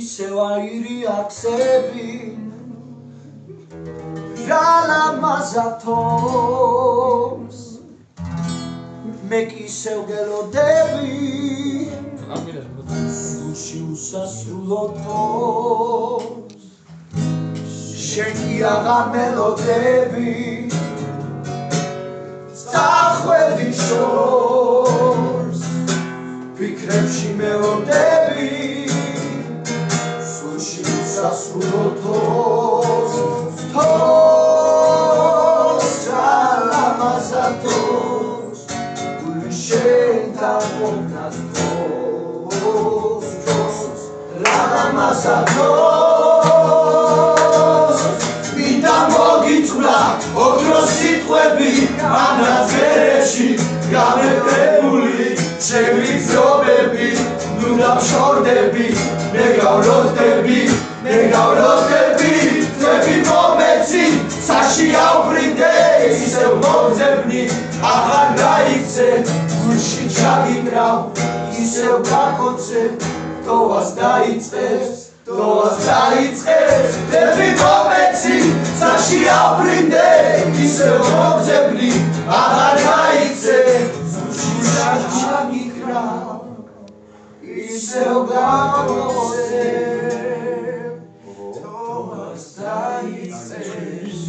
ისევ აირი აქცები რა ლამაზათოს მე კი ისევ გელოდები გულში უსასრულო თოს შენ კი აღარ მელოდები წახვედი შორს ფიქრებში მელოდები სულში უსასრულო თოს რა ლამაზათოს გული შენ დაყოფნას რა ლამაზათოს მინდა მოგიწვლა ოქროს სიტყვები ანაზღერებში გამეფებული ჩემი გზობები ნუ დავშორდები მე გავროდები თვები მომეცი საში ავბრინდე ისევ მომძებნი აღარ გაიქცე გულში ჩაგიკრავ ისევ გაკოცე დოას დაიწყეს თვები მომეცი საში ავბრინდე ისევ მომძებნი აღარ გაიქცე გულში ჩაგიკრავ ისევ გაკოცე დოას დაიწყეს